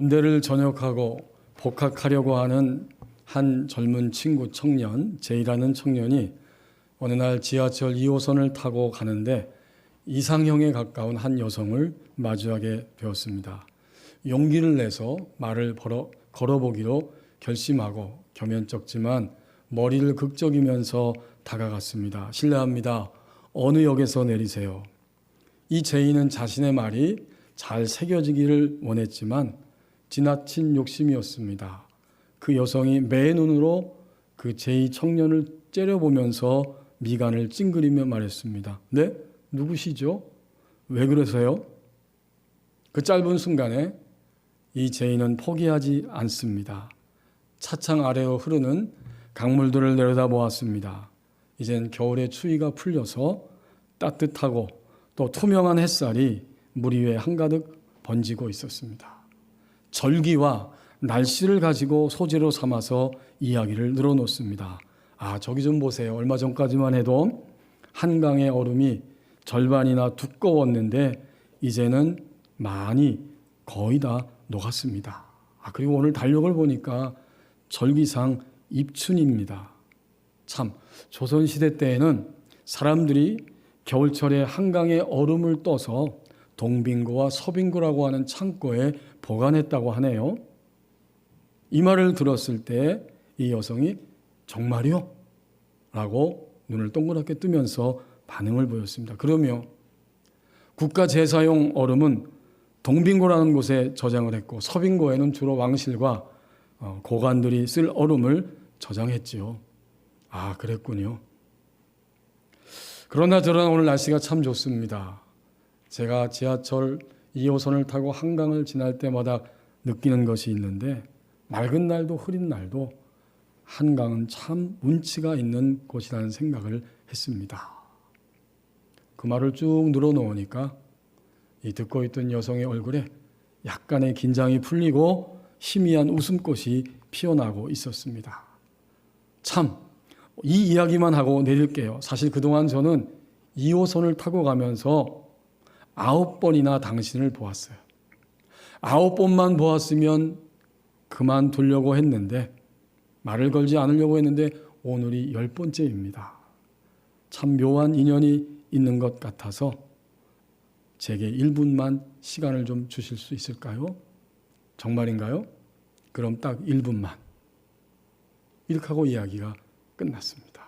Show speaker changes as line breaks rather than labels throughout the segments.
군대를 전역하고 복학하려고 하는 한 젊은 친구 청년, 제이라는 청년이 어느 날 지하철 2호선을 타고 가는데 이상형에 가까운 한 여성을 마주하게 되었습니다. 용기를 내서 말을 걸어보기로 결심하고 겸연쩍지만 머리를 극적이면서 다가갔습니다. 실례합니다. 어느 역에서 내리세요? 이 제이는 자신의 말이 잘 새겨지기를 원했지만 지나친 욕심이었습니다. 그 여성이 매 눈으로 그 제이 청년을 째려보면서 미간을 찡그리며 말했습니다. 네? 누구시죠? 왜 그러세요? 그 짧은 순간에 이 제이는 포기하지 않습니다. 차창 아래로 흐르는 강물들을 내려다보았습니다. 이젠 겨울의 추위가 풀려서 따뜻하고 또 투명한 햇살이 물 위에 한가득 번지고 있었습니다. 절기와 날씨를 가지고 소재로 삼아서 이야기를 늘어놓습니다. 저기 좀 보세요. 얼마 전까지만 해도 한강의 얼음이 절반이나 두꺼웠는데 이제는 많이 거의 다 녹았습니다. 그리고 오늘 달력을 보니까 절기상 입춘입니다. 참, 조선시대 때에는 사람들이 겨울철에 한강에 얼음을 떠서 동빙고와 서빙고라고 하는 창고에 보관했다고 하네요. 이 말을 들었을 때 이 여성이 정말요? 라고 눈을 동그랗게 뜨면서 반응을 보였습니다. 그러며 국가제사용 얼음은 동빙고라는 곳에 저장을 했고 서빙고에는 주로 왕실과 고관들이 쓸 얼음을 저장했지요. 그랬군요. 그러나 저러나 오늘 날씨가 참 좋습니다. 제가 지하철 2호선을 타고 한강을 지날 때마다 느끼는 것이 있는데 맑은 날도 흐린 날도 한강은 참 운치가 있는 곳이라는 생각을 했습니다. 그 말을 쭉 늘어놓으니까 이 듣고 있던 여성의 얼굴에 약간의 긴장이 풀리고 희미한 웃음꽃이 피어나고 있었습니다. 참, 이 이야기만 하고 내릴게요. 사실 그동안 저는 2호선을 타고 가면서 9번이나 당신을 보았어요. 9번만 보았으면 그만두려고 했는데 말을 걸지 않으려고 했는데 오늘이 10번째입니다. 참 묘한 인연이 있는 것 같아서 제게 1분만 시간을 좀 주실 수 있을까요? 정말인가요? 그럼 딱 1분만. 이렇게 하고 이야기가 끝났습니다.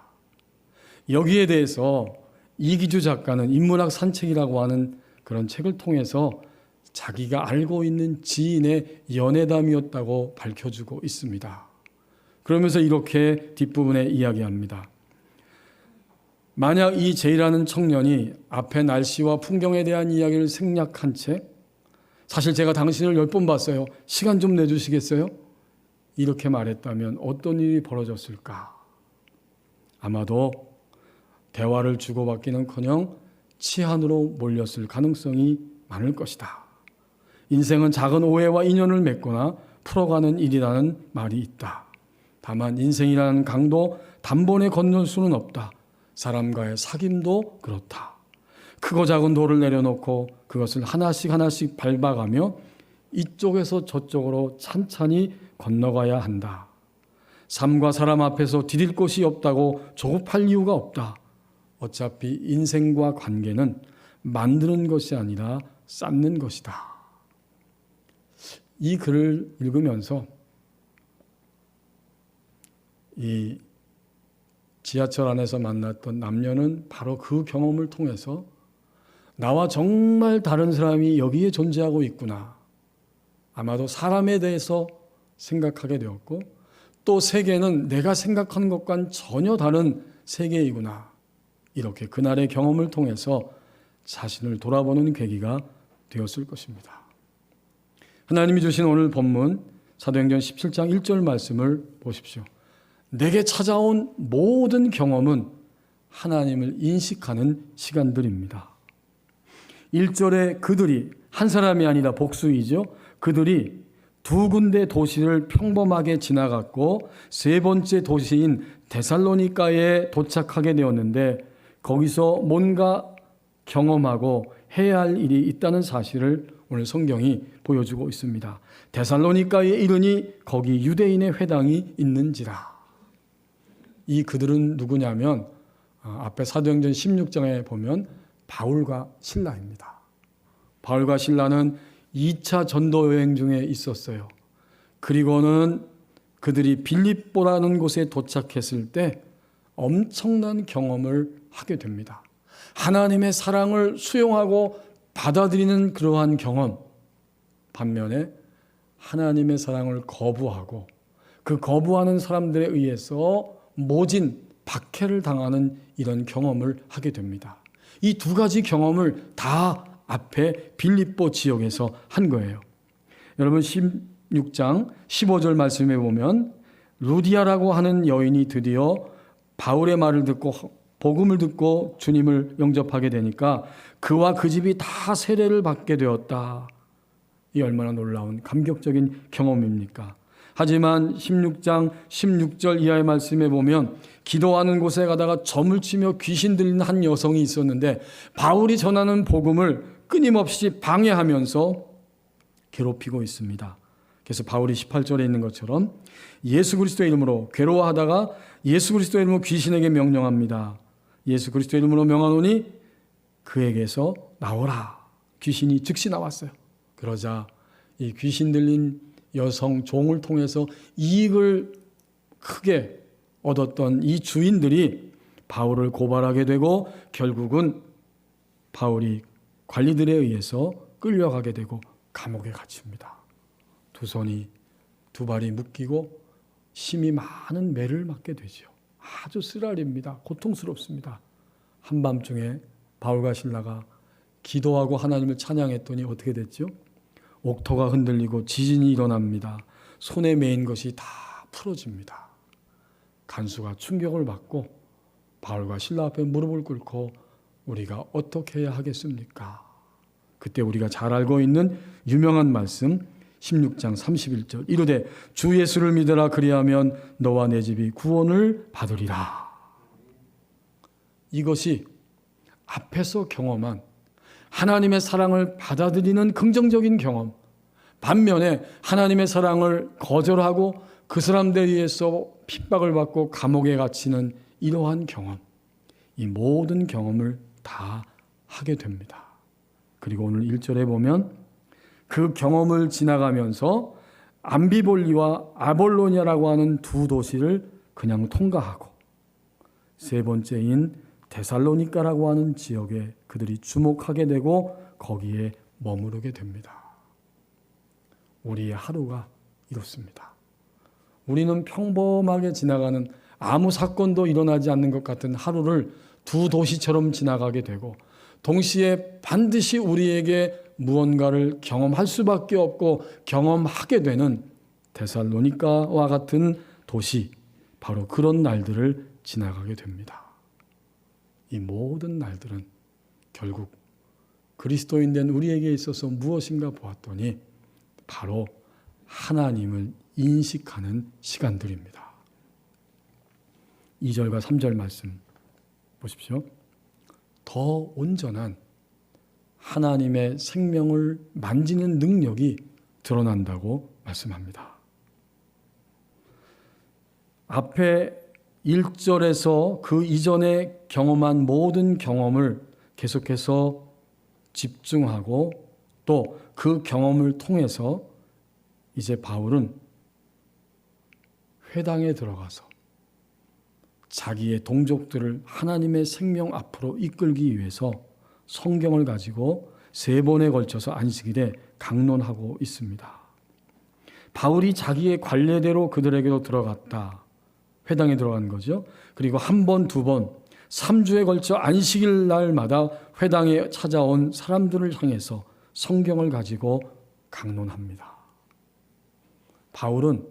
여기에 대해서 이기주 작가는 인문학 산책이라고 하는 그런 책을 통해서 자기가 알고 있는 지인의 연애담이었다고 밝혀주고 있습니다. 그러면서 이렇게 뒷부분에 이야기합니다. 만약 이 제이라는 청년이 앞에 날씨와 풍경에 대한 이야기를 생략한 채 사실 제가 당신을 10번 봤어요. 시간 좀 내주시겠어요? 이렇게 말했다면 어떤 일이 벌어졌을까? 아마도 대화를 주고받기는커녕 치안으로 몰렸을 가능성이 많을 것이다. 인생은 작은 오해와 인연을 맺거나 풀어가는 일이라는 말이 있다. 다만 인생이라는 강도 단번에 건널 수는 없다. 사람과의 사귐도 그렇다. 크고 작은 돌을 내려놓고 그것을 하나씩 하나씩 밟아가며 이쪽에서 저쪽으로 찬찬히 건너가야 한다. 삶과 사람 앞에서 디딜 곳이 없다고 조급할 이유가 없다. 어차피 인생과 관계는 만드는 것이 아니라 쌓는 것이다. 이 글을 읽으면서 이 지하철 안에서 만났던 남녀는 바로 그 경험을 통해서 나와 정말 다른 사람이 여기에 존재하고 있구나. 아마도 사람에 대해서 생각하게 되었고 또 세계는 내가 생각한 것과는 전혀 다른 세계이구나. 이렇게 그날의 경험을 통해서 자신을 돌아보는 계기가 되었을 것입니다. 하나님이 주신 오늘 본문 사도행전 17장 1절 말씀을 보십시오. 내게 찾아온 모든 경험은 하나님을 인식하는 시간들입니다. 1절에 그들이 한 사람이 아니라 복수이죠. 그들이 두 군데 도시를 평범하게 지나갔고 세 번째 도시인 데살로니가에 도착하게 되었는데 거기서 뭔가 경험하고 해야 할 일이 있다는 사실을 오늘 성경이 보여주고 있습니다. 데살로니가에 이르니 거기 유대인의 회당이 있는지라. 이 그들은 누구냐면 앞에 사도행전 16장에 보면 바울과 실라입니다. 바울과 실라는 2차 전도 여행 중에 있었어요. 그리고는 그들이 빌립보라는 곳에 도착했을 때 엄청난 경험을 하게 됩니다. 하나님의 사랑을 수용하고 받아들이는 그러한 경험, 반면에 하나님의 사랑을 거부하고 그 거부하는 사람들에 의해서 모진 박해를 당하는 이런 경험을 하게 됩니다. 이 두 가지 경험을 다 앞에 빌립보 지역에서 한 거예요. 여러분 16장 15절 말씀에 보면 루디아라고 하는 여인이 드디어 바울의 말을 듣고 복음을 듣고 주님을 영접하게 되니까 그와 그 집이 다 세례를 받게 되었다. 이 얼마나 놀라운 감격적인 경험입니까? 하지만 16장 16절 이하의 말씀에 보면 기도하는 곳에 가다가 점을 치며 귀신 들린 한 여성이 있었는데 바울이 전하는 복음을 끊임없이 방해하면서 괴롭히고 있습니다. 그래서 바울이 18절에 있는 것처럼 예수 그리스도의 이름으로 괴로워하다가 예수 그리스도의 이름으로 귀신에게 명령합니다. 예수 그리스도의 이름으로 명하노니 그에게서 나오라. 귀신이 즉시 나왔어요. 그러자 이 귀신 들린 여성 종을 통해서 이익을 크게 얻었던 이 주인들이 바울을 고발하게 되고 결국은 바울이 관리들에 의해서 끌려가게 되고 감옥에 갇힙니다. 두 손이 두 발이 묶이고 심히 많은 매를 맞게 되죠. 아주 쓰라립니다. 고통스럽습니다. 한밤중에 바울과 실라가 기도하고 하나님을 찬양했더니 어떻게 됐죠? 옥토가 흔들리고 지진이 일어납니다. 손에 매인 것이 다 풀어집니다. 간수가 충격을 받고 바울과 실라 앞에 무릎을 꿇고 우리가 어떻게 해야 하겠습니까? 그때 우리가 잘 알고 있는 유명한 말씀 16장 31절 이르되 주 예수를 믿으라 그리하면 너와 내 집이 구원을 받으리라. 이것이 앞에서 경험한 하나님의 사랑을 받아들이는 긍정적인 경험, 반면에 하나님의 사랑을 거절하고 그 사람들에 의해서 핍박을 받고 감옥에 갇히는 이러한 경험, 이 모든 경험을 다 하게 됩니다. 그리고 오늘 1절에 보면 그 경험을 지나가면서 암비볼리와 아볼로니아라고 하는 두 도시를 그냥 통과하고 세 번째인 데살로니가라고 하는 지역에 그들이 주목하게 되고 거기에 머무르게 됩니다. 우리의 하루가 이렇습니다. 우리는 평범하게 지나가는 아무 사건도 일어나지 않는 것 같은 하루를 두 도시처럼 지나가게 되고 동시에 반드시 우리에게 무언가를 경험할 수밖에 없고 경험하게 되는 데살로니가와 같은 도시, 바로 그런 날들을 지나가게 됩니다. 이 모든 날들은 결국 그리스도인 된 우리에게 있어서 무엇인가 보았더니 바로 하나님을 인식하는 시간들입니다. 2절과 3절 말씀 보십시오. 더 온전한 하나님의 생명을 만지는 능력이 드러난다고 말씀합니다. 앞에 1절에서 그 이전에 경험한 모든 경험을 계속해서 집중하고 또 그 경험을 통해서 이제 바울은 회당에 들어가서 자기의 동족들을 하나님의 생명 앞으로 이끌기 위해서 성경을 가지고 3번에 걸쳐서 안식일에 강론하고 있습니다. 바울이 자기의 관례대로 그들에게로 들어갔다. 회당에 들어간 거죠. 그리고 1번, 2번, 3주에 걸쳐 안식일 날마다 회당에 찾아온 사람들을 향해서 성경을 가지고 강론합니다. 바울은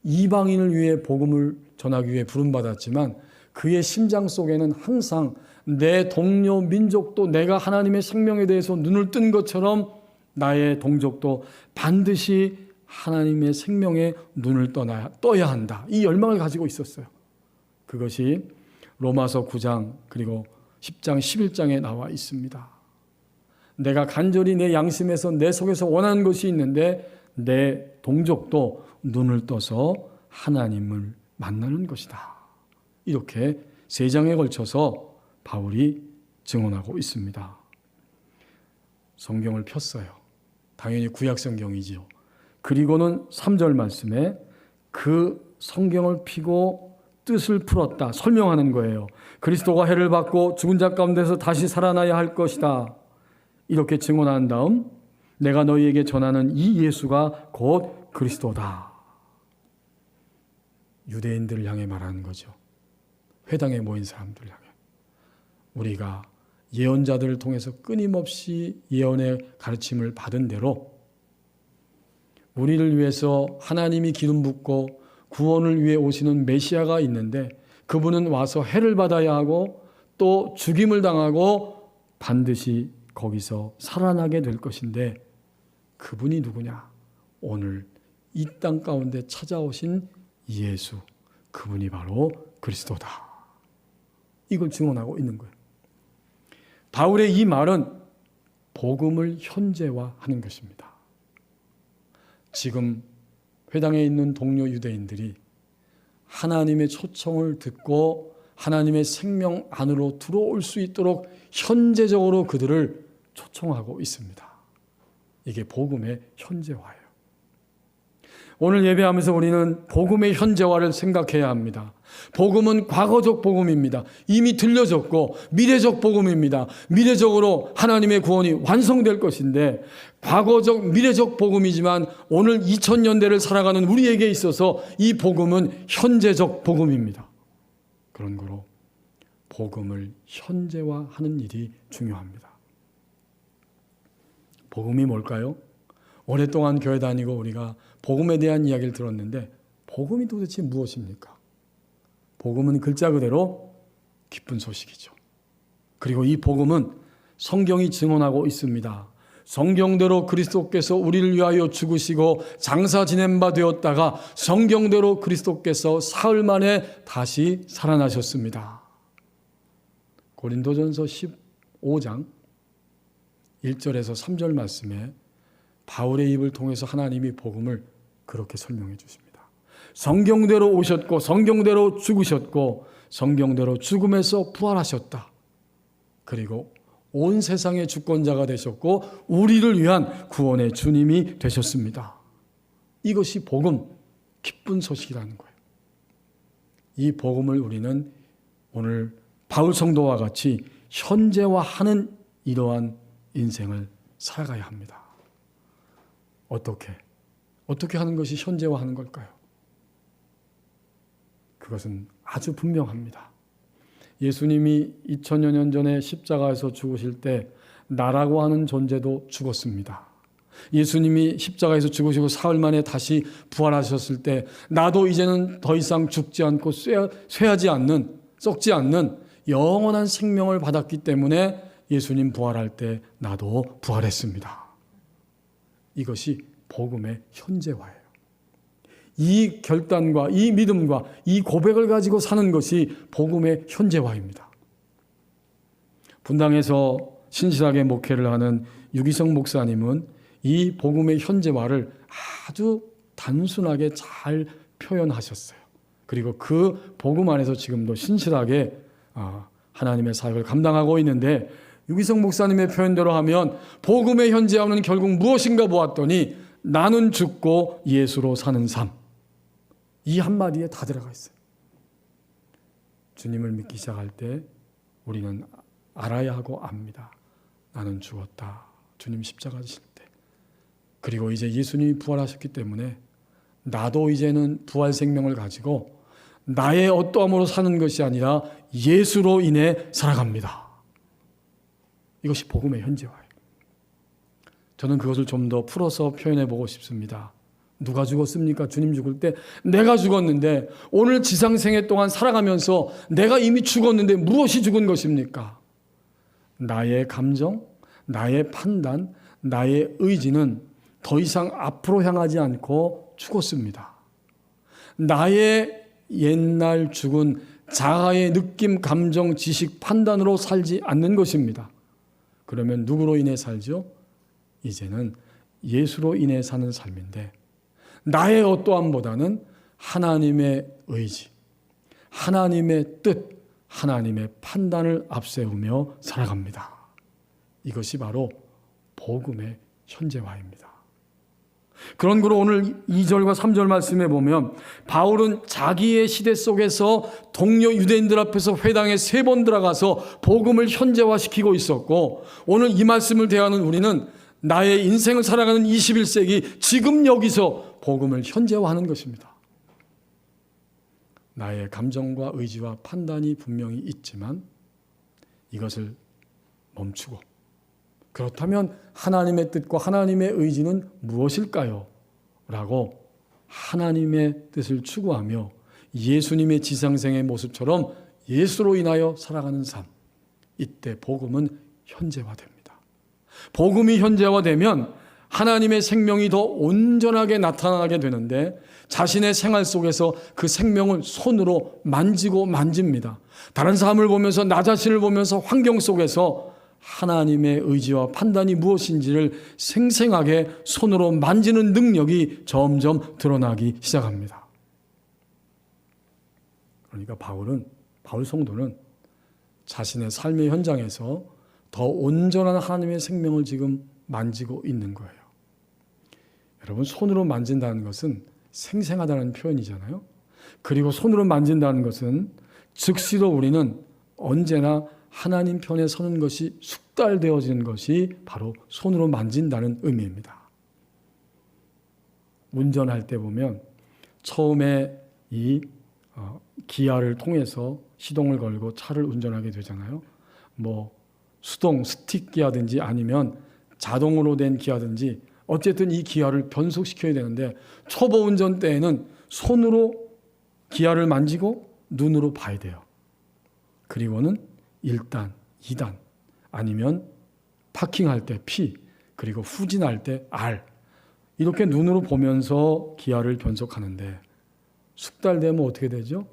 이방인을 위해 복음을 전하기 위해 부름받았지만 그의 심장 속에는 항상 내 동료 민족도 내가 하나님의 생명에 대해서 눈을 뜬 것처럼 나의 동족도 반드시 하나님의 생명에 눈을 떠야 한다. 이 열망을 가지고 있었어요. 그것이 로마서 9장 그리고 10장 11장에 나와 있습니다. 내가 간절히 내 양심에서 내 속에서 원하는 것이 있는데 내 동족도 눈을 떠서 하나님을 만나는 것이다. 이렇게 3장에 걸쳐서 바울이 증언하고 있습니다. 성경을 폈어요. 당연히 구약 성경이지요. 그리고는 3절 말씀에 그 성경을 피고 뜻을 풀었다. 설명하는 거예요. 그리스도가 해를 받고 죽은 자 가운데서 다시 살아나야 할 것이다. 이렇게 증언한 다음 내가 너희에게 전하는 이 예수가 곧 그리스도다. 유대인들을 향해 말하는 거죠. 회당에 모인 사람들을 향해. 우리가 예언자들을 통해서 끊임없이 예언의 가르침을 받은 대로 우리를 위해서 하나님이 기름 붓고 구원을 위해 오시는 메시아가 있는데 그분은 와서 해를 받아야 하고 또 죽임을 당하고 반드시 거기서 살아나게 될 것인데 그분이 누구냐? 오늘 이 땅 가운데 찾아오신 예수, 그분이 바로 그리스도다. 이걸 증언하고 있는 거예요. 바울의 이 말은 복음을 현재화하는 것입니다. 지금 회당에 있는 동료 유대인들이 하나님의 초청을 듣고 하나님의 생명 안으로 들어올 수 있도록 현재적으로 그들을 초청하고 있습니다. 이게 복음의 현재화예요. 오늘 예배하면서 우리는 복음의 현재화를 생각해야 합니다. 복음은 과거적 복음입니다. 이미 들려졌고 미래적 복음입니다. 미래적으로 하나님의 구원이 완성될 것인데 과거적 미래적 복음이지만 오늘 2000년대를 살아가는 우리에게 있어서 이 복음은 현재적 복음입니다. 그런 거로 복음을 현재화하는 일이 중요합니다. 복음이 뭘까요? 오랫동안 교회 다니고 우리가 복음에 대한 이야기를 들었는데 복음이 도대체 무엇입니까? 복음은 글자 그대로 기쁜 소식이죠. 그리고 이 복음은 성경이 증언하고 있습니다. 성경대로 그리스도께서 우리를 위하여 죽으시고 장사 지낸 바 되었다가 성경대로 그리스도께서 사흘 만에 다시 살아나셨습니다. 고린도전서 15장 1절에서 3절 말씀에 바울의 입을 통해서 하나님이 복음을 그렇게 설명해 주십니다. 성경대로 오셨고 성경대로 죽으셨고 성경대로 죽음에서 부활하셨다. 그리고 온 세상의 주권자가 되셨고 우리를 위한 구원의 주님이 되셨습니다. 이것이 복음, 기쁜 소식이라는 거예요. 이 복음을 우리는 오늘 바울 성도와 같이 현재화하는 이러한 인생을 살아가야 합니다. 어떻게 하는 것이 현재화하는 걸까요? 그것은 아주 분명합니다. 예수님이 2000여 년 전에 십자가에서 죽으실 때 나라고 하는 존재도 죽었습니다. 예수님이 십자가에서 죽으시고 사흘 만에 다시 부활하셨을 때 나도 이제는 더 이상 죽지 않고 쇠하지 않는, 썩지 않는 영원한 생명을 받았기 때문에 예수님 부활할 때 나도 부활했습니다. 이것이 복음의 현재화예요. 이 결단과 이 믿음과 이 고백을 가지고 사는 것이 복음의 현재화입니다. 분당에서 신실하게 목회를 하는 유기성 목사님은 이 복음의 현재화를 아주 단순하게 잘 표현하셨어요. 그리고 그 복음 안에서 지금도 신실하게 하나님의 사역을 감당하고 있는데 유기성 목사님의 표현대로 하면 복음의 현재화는 결국 무엇인가 보았더니 나는 죽고 예수로 사는 삶. 이 한마디에 다 들어가 있어요. 주님을 믿기 시작할 때 우리는 알아야 하고 압니다. 나는 죽었다. 주님 십자가 지실 때. 그리고 이제 예수님이 부활하셨기 때문에 나도 이제는 부활 생명을 가지고 나의 어떠함으로 사는 것이 아니라 예수로 인해 살아갑니다. 이것이 복음의 현재화예요. 저는 그것을 좀 더 풀어서 표현해 보고 싶습니다. 누가 죽었습니까? 주님 죽을 때 내가 죽었는데 오늘 지상생애 동안 살아가면서 내가 이미 죽었는데 무엇이 죽은 것입니까? 나의 감정, 나의 판단, 나의 의지는 더 이상 앞으로 향하지 않고 죽었습니다. 나의 옛날 죽은 자아의 느낌, 감정, 지식, 판단으로 살지 않는 것입니다. 그러면 누구로 인해 살죠? 이제는 예수로 인해 사는 삶인데 나의 어떠함보다는 하나님의 의지, 하나님의 뜻, 하나님의 판단을 앞세우며 살아갑니다. 이것이 바로 복음의 현재화입니다. 그런 거로 오늘 2절과 3절 말씀에 보면 바울은 자기의 시대 속에서 동료 유대인들 앞에서 회당에 3번 들어가서 복음을 현재화시키고 있었고, 오늘 이 말씀을 대하는 우리는 나의 인생을 살아가는 21세기 지금 여기서 복음을 현재화하는 것입니다. 나의 감정과 의지와 판단이 분명히 있지만 이것을 멈추고, 그렇다면 하나님의 뜻과 하나님의 의지는 무엇일까요? 라고 하나님의 뜻을 추구하며 예수님의 지상생의 모습처럼 예수로 인하여 살아가는 삶, 이때 복음은 현재화됩니다. 복음이 현재화되면 하나님의 생명이 더 온전하게 나타나게 되는데 자신의 생활 속에서 그 생명을 손으로 만지고 만집니다. 다른 사람을 보면서, 나 자신을 보면서 환경 속에서 하나님의 의지와 판단이 무엇인지를 생생하게 손으로 만지는 능력이 점점 드러나기 시작합니다. 그러니까 바울 성도는 자신의 삶의 현장에서 더 온전한 하나님의 생명을 지금 만지고 있는 거예요. 여러분, 손으로 만진다는 것은 생생하다는 표현이잖아요. 그리고 손으로 만진다는 것은 즉시로 우리는 언제나 하나님 편에 서는 것이 숙달되어지는 것이 바로 손으로 만진다는 의미입니다. 운전할 때 보면 처음에 이 기아를 통해서 시동을 걸고 차를 운전하게 되잖아요. 뭐 수동 스틱 기아든지 아니면 자동으로 된 기아든지 어쨌든 이 기아를 변속시켜야 되는데 초보 운전 때에는 손으로 기아를 만지고 눈으로 봐야 돼요. 그리고는 1단, 2단 아니면 파킹할 때 P, 그리고 후진할 때 R, 이렇게 눈으로 보면서 기아를 변속하는데 숙달되면 어떻게 되죠?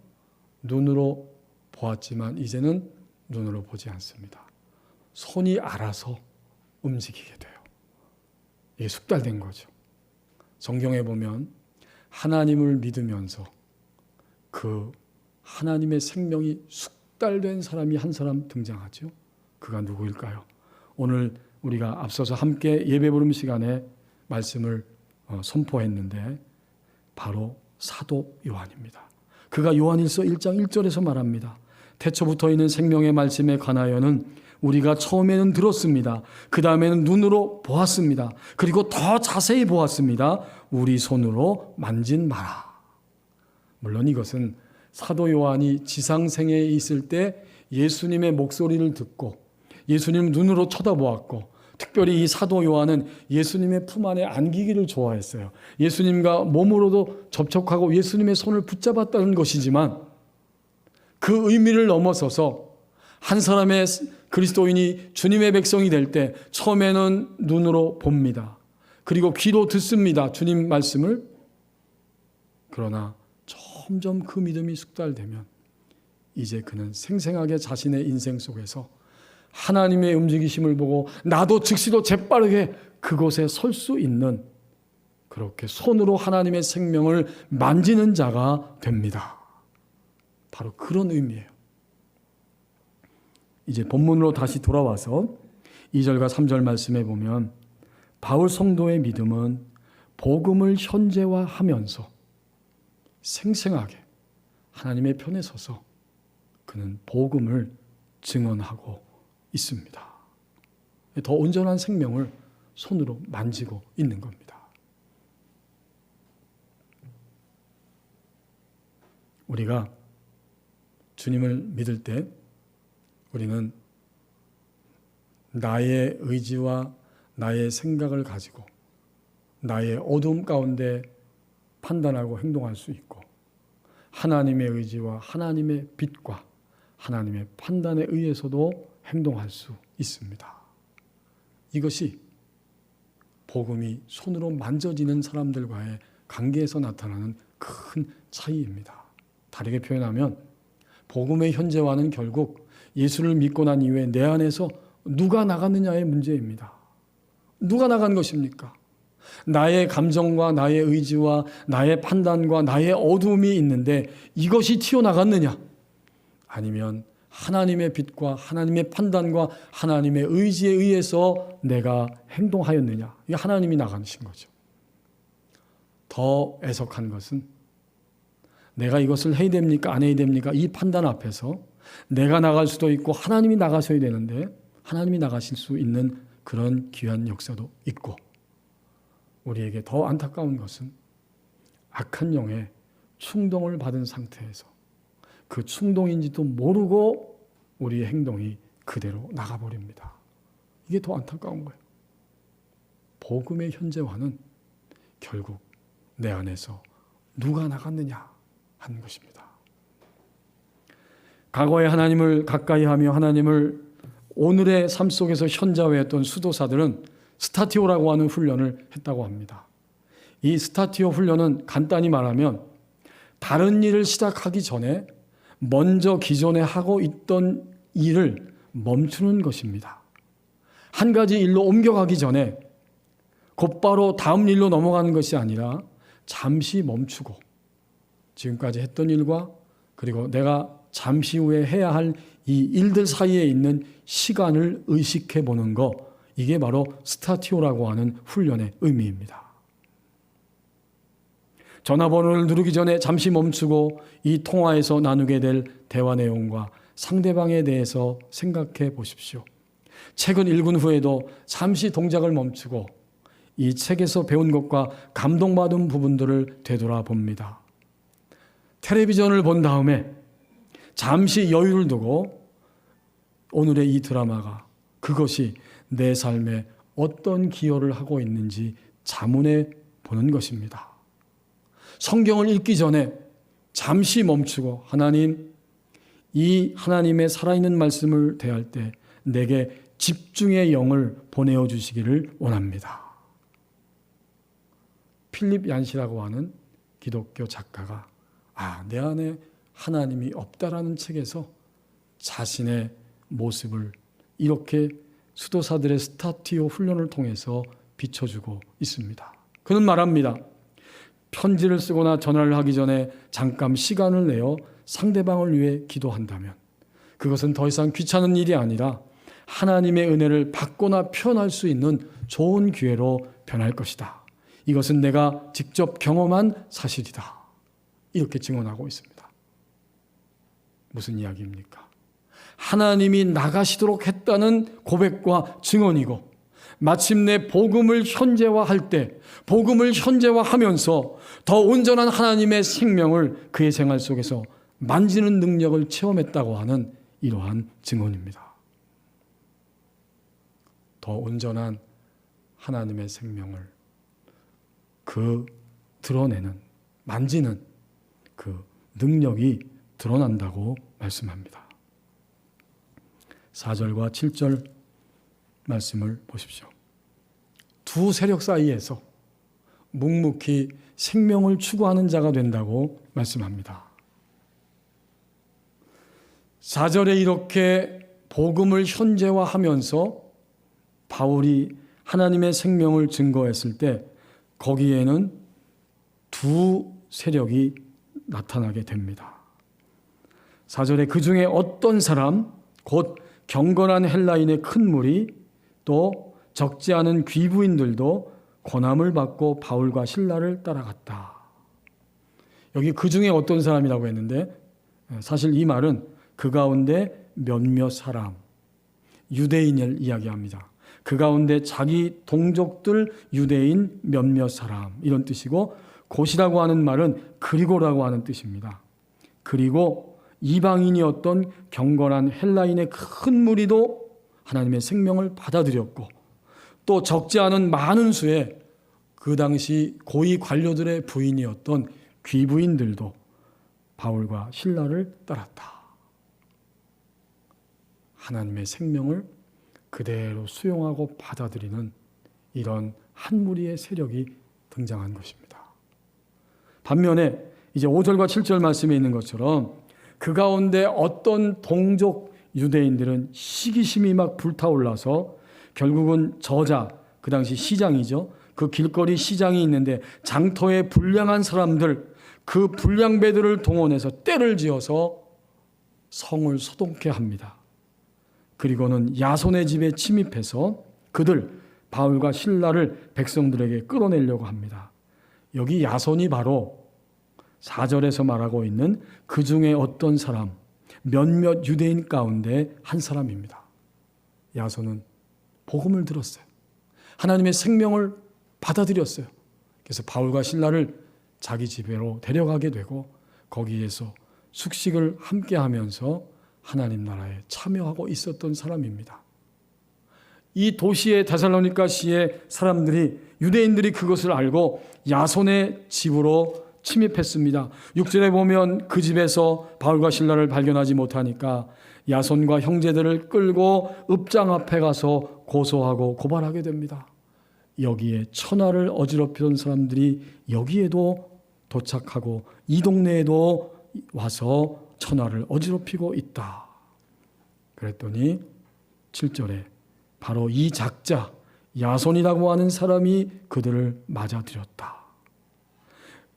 눈으로 보았지만 이제는 눈으로 보지 않습니다. 손이 알아서 움직이게 돼요. 이게 숙달된 거죠. 성경에 보면 하나님을 믿으면서 그 하나님의 생명이 숙달된 사람이 한 사람 등장하죠. 그가 누구일까요? 오늘 우리가 앞서서 함께 예배 부름 시간에 말씀을 선포했는데 바로 사도 요한입니다. 그가 요한일서 1장 1절에서 말합니다. 태초부터 있는 생명의 말씀에 관하여는 우리가 처음에는 들었습니다. 그 다음에는 눈으로 보았습니다. 그리고 더 자세히 보았습니다. 우리 손으로 만진 바라. 물론 이것은 사도 요한이 지상생에 있을 때 예수님의 목소리를 듣고 예수님 눈으로 쳐다보았고, 특별히 이 사도 요한은 예수님의 품 안에 안기기를 좋아했어요. 예수님과 몸으로도 접촉하고 예수님의 손을 붙잡았다는 것이지만 그 의미를 넘어서서 한 사람의 그리스도인이 주님의 백성이 될 때 처음에는 눈으로 봅니다. 그리고 귀로 듣습니다. 주님 말씀을. 그러나 점점 그 믿음이 숙달되면 이제 그는 생생하게 자신의 인생 속에서 하나님의 움직이심을 보고 나도 즉시도 재빠르게 그곳에 설 수 있는, 그렇게 손으로 하나님의 생명을 만지는 자가 됩니다. 바로 그런 의미예요. 이제 본문으로 다시 돌아와서 2절과 3절 말씀에 보면 바울 성도의 믿음은 복음을 현재화하면서 생생하게 하나님의 편에 서서 그는 복음을 증언하고 있습니다. 더 온전한 생명을 손으로 만지고 있는 겁니다. 우리가 주님을 믿을 때 우리는 나의 의지와 나의 생각을 가지고 나의 어두움 가운데 판단하고 행동할 수 있고, 하나님의 의지와 하나님의 빛과 하나님의 판단에 의해서도 행동할 수 있습니다. 이것이 복음이 손으로 만져지는 사람들과의 관계에서 나타나는 큰 차이입니다. 다르게 표현하면 복음의 현재화는 결국 예수를 믿고 난 이후에 내 안에서 누가 나갔느냐의 문제입니다. 누가 나간 것입니까? 나의 감정과 나의 의지와 나의 판단과 나의 어둠이 있는데 이것이 튀어나갔느냐? 아니면 하나님의 빛과 하나님의 판단과 하나님의 의지에 의해서 내가 행동하였느냐? 이게 하나님이 나가신 거죠. 더 애석한 것은 내가 이것을 해야 됩니까? 안 해야 됩니까? 이 판단 앞에서 내가 나갈 수도 있고 하나님이 나가셔야 되는데 하나님이 나가실 수 있는 그런 귀한 역사도 있고, 우리에게 더 안타까운 것은 악한 영의 충동을 받은 상태에서 그 충동인지도 모르고 우리의 행동이 그대로 나가버립니다. 이게 더 안타까운 거예요. 복음의 현재화는 결국 내 안에서 누가 나갔느냐 하는 것입니다. 과거에 하나님을 가까이 하며 하나님을 오늘의 삶 속에서 현자화했던 수도사들은 스타티오라고 하는 훈련을 했다고 합니다. 이 스타티오 훈련은 간단히 말하면 다른 일을 시작하기 전에 먼저 기존에 하고 있던 일을 멈추는 것입니다. 한 가지 일로 옮겨가기 전에 곧바로 다음 일로 넘어가는 것이 아니라 잠시 멈추고 지금까지 했던 일과 그리고 내가 잠시 후에 해야 할 이 일들 사이에 있는 시간을 의식해 보는 것, 이게 바로 스타티오라고 하는 훈련의 의미입니다. 전화번호를 누르기 전에 잠시 멈추고 이 통화에서 나누게 될 대화 내용과 상대방에 대해서 생각해 보십시오. 책을 읽은 후에도 잠시 동작을 멈추고 이 책에서 배운 것과 감동받은 부분들을 되돌아봅니다. 텔레비전을 본 다음에 잠시 여유를 두고 오늘의 이 드라마가 그것이 내 삶에 어떤 기여를 하고 있는지 자문해 보는 것입니다. 성경을 읽기 전에 잠시 멈추고 하나님, 이 하나님의 살아있는 말씀을 대할 때 내게 집중의 영을 보내어 주시기를 원합니다. 필립 얀시라고 하는 기독교 작가가 내 안에 하나님이 없다라는 책에서 자신의 모습을 이렇게 수도사들의 스타티오 훈련을 통해서 비춰주고 있습니다. 그는 말합니다. 편지를 쓰거나 전화를 하기 전에 잠깐 시간을 내어 상대방을 위해 기도한다면 그것은 더 이상 귀찮은 일이 아니라 하나님의 은혜를 받거나 표현할 수 있는 좋은 기회로 변할 것이다. 이것은 내가 직접 경험한 사실이다. 이렇게 증언하고 있습니다. 무슨 이야기입니까? 하나님이 나가시도록 했다는 고백과 증언이고, 마침내 복음을 현재화할 때 복음을 현재화하면서 더 온전한 하나님의 생명을 그의 생활 속에서 만지는 능력을 체험했다고 하는 이러한 증언입니다. 더 온전한 하나님의 생명을 드러내는, 만지는 그 능력이 드러난다고 말씀합니다. 4절과 7절 말씀을 보십시오. 두 세력 사이에서 묵묵히 생명을 추구하는 자가 된다고 말씀합니다. 4절에 이렇게 복음을 현재화하면서 바울이 하나님의 생명을 증거했을 때 거기에는 두 세력이 나타나게 됩니다. 4절에 그 중에 어떤 사람, 곧 경건한 헬라인의 큰 무리, 또 적지 않은 귀부인들도 권함을 받고 바울과 실라를 따라갔다. 여기 그 중에 어떤 사람이라고 했는데 사실 이 말은 그 가운데 몇몇 사람, 유대인을 이야기합니다. 그 가운데 자기 동족들 유대인 몇몇 사람, 이런 뜻이고, 곧이라고 하는 말은 그리고라고 하는 뜻입니다. 그리고 이방인이었던 경건한 헬라인의 큰 무리도 하나님의 생명을 받아들였고, 또 적지 않은 많은 수의 그 당시 고위 관료들의 부인이었던 귀부인들도 바울과 실라를 따랐다. 하나님의 생명을 그대로 수용하고 받아들이는 이런 한 무리의 세력이 등장한 것입니다. 반면에 이제 5절과 7절 말씀에 있는 것처럼 그 가운데 어떤 동족 유대인들은 시기심이 막 불타올라서 결국은 저자, 그 당시 시장이죠. 그 길거리 시장이 있는데 장터에 불량한 사람들, 그 불량배들을 동원해서 떼를 지어서 성을 소동케 합니다. 그리고는 야손의 집에 침입해서 그들 바울과 실라를 백성들에게 끌어내려고 합니다. 여기 야손이 바로 4절에서 말하고 있는 그 중에 어떤 사람, 몇몇 유대인 가운데 한 사람입니다. 야손은 복음을 들었어요. 하나님의 생명을 받아들였어요. 그래서 바울과 실라를 자기 집으로 데려가게 되고 거기에서 숙식을 함께 하면서 하나님 나라에 참여하고 있었던 사람입니다. 이 도시의 데살로니가시의 사람들이, 유대인들이 그것을 알고 야손의 집으로 침입했습니다. 6절에 보면 그 집에서 바울과 실라를 발견하지 못하니까 야손과 형제들을 끌고 읍장 앞에 가서 고소하고 고발하게 됩니다. 여기에 천하를 어지럽히던 사람들이 여기에도 도착하고 이 동네에도 와서 천하를 어지럽히고 있다. 그랬더니 7절에 바로 이 작자 야손이라고 하는 사람이 그들을 맞아들였다.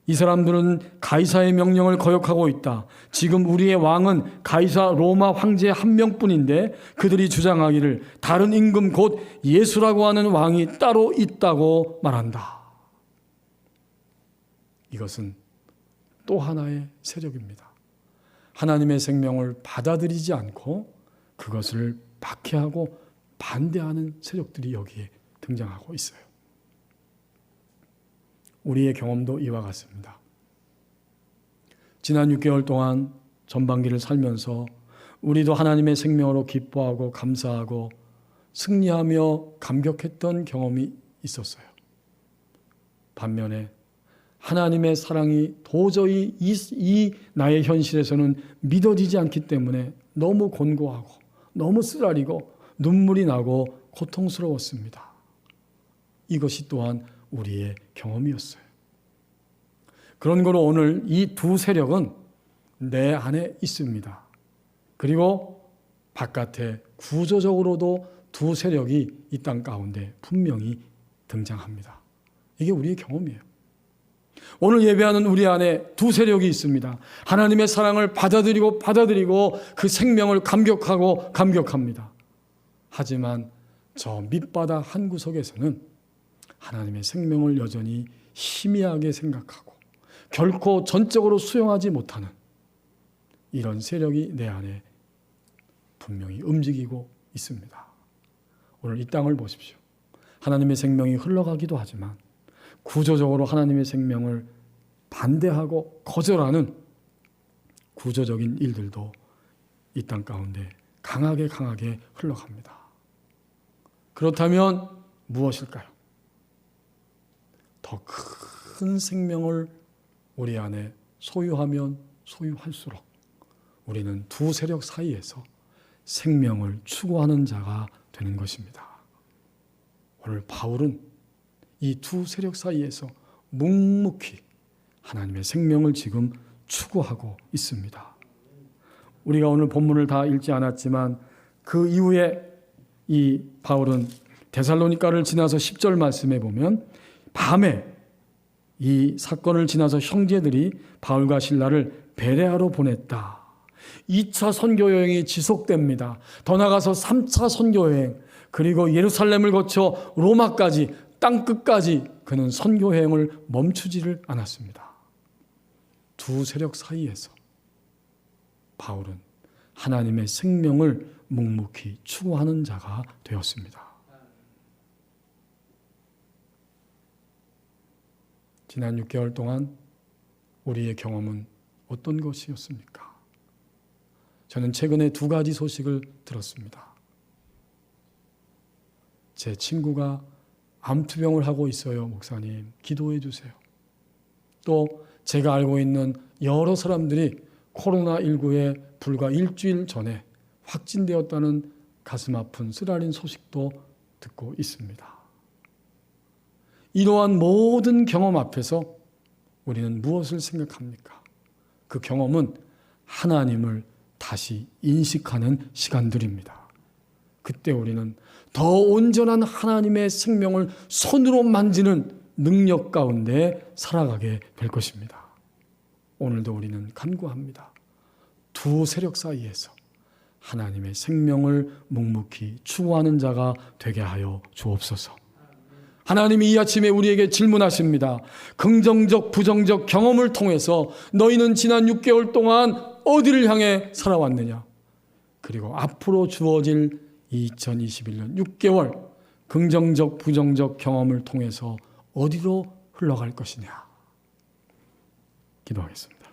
이 사람들은 가이사의 명령을 거역하고 있다. 지금 우리의 왕은 가이사 로마 황제 한 명뿐인데 그들이 주장하기를 다른 임금 곧 예수라고 하는 왕이 따로 있다고 말한다. 이것은 또 하나의 세력입니다. 하나님의 생명을 받아들이지 않고 그것을 박해하고 반대하는 세력들이 여기에 등장하고 있어요. 우리의 경험도 이와 같습니다. 지난 6개월 동안 전반기를 살면서 우리도 하나님의 생명으로 기뻐하고 감사하고 승리하며 감격했던 경험이 있었어요. 반면에 하나님의 사랑이 도저히 이 나의 현실에서는 믿어지지 않기 때문에 너무 곤고하고 너무 쓰라리고 눈물이 나고 고통스러웠습니다. 이것이 또한 우리의 경험이었어요. 그런 거로 오늘 이 두 세력은 내 안에 있습니다. 그리고 바깥에 구조적으로도 두 세력이 이 땅 가운데 분명히 등장합니다. 이게 우리의 경험이에요. 오늘 예배하는 우리 안에 두 세력이 있습니다. 하나님의 사랑을 받아들이고 그 생명을 감격합니다. 하지만 저 밑바닥 한 구석에서는 하나님의 생명을 여전히 희미하게 생각하고 결코 전적으로 수용하지 못하는 이런 세력이 내 안에 분명히 움직이고 있습니다. 오늘 이 땅을 보십시오. 하나님의 생명이 흘러가기도 하지만 구조적으로 하나님의 생명을 반대하고 거절하는 구조적인 일들도 이 땅 가운데 강하게 흘러갑니다. 그렇다면 무엇일까요? 더 큰 생명을 우리 안에 소유하면 소유할수록 우리는 두 세력 사이에서 생명을 추구하는 자가 되는 것입니다. 오늘 바울은 이 두 세력 사이에서 묵묵히 하나님의 생명을 지금 추구하고 있습니다. 우리가 오늘 본문을 다 읽지 않았지만 그 이후에 이 바울은 데살로니가를 지나서 10절 말씀에 보면 밤에 이 사건을 지나서 형제들이 바울과 실라를 베레아로 보냈다. 2차 선교 여행이 지속됩니다. 더 나아가서 3차 선교 여행, 그리고 예루살렘을 거쳐 로마까지, 땅끝까지 그는 선교 여행을 멈추지를 않았습니다. 두 세력 사이에서 바울은 하나님의 생명을 묵묵히 추구하는 자가 되었습니다. 지난 6개월 동안 우리의 경험은 어떤 것이었습니까? 저는 최근에 두 가지 소식을 들었습니다. 제 친구가 암투병을 하고 있어요. 목사님, 기도해 주세요. 또 제가 알고 있는 여러 사람들이 코로나19에 불과 일주일 전에 확진되었다는 가슴 아픈 쓰라린 소식도 듣고 있습니다. 이러한 모든 경험 앞에서 우리는 무엇을 생각합니까? 그 경험은 하나님을 다시 인식하는 시간들입니다. 그때 우리는 더 온전한 하나님의 생명을 손으로 만지는 능력 가운데 살아가게 될 것입니다. 오늘도 우리는 간구합니다. 두 세력 사이에서 하나님의 생명을 묵묵히 추구하는 자가 되게 하여 주옵소서. 하나님이 이 아침에 우리에게 질문하십니다. 긍정적, 부정적 경험을 통해서 너희는 지난 6개월 동안 어디를 향해 살아왔느냐? 그리고 앞으로 주어질 2021년 6개월 긍정적, 부정적 경험을 통해서 어디로 흘러갈 것이냐? 기도하겠습니다.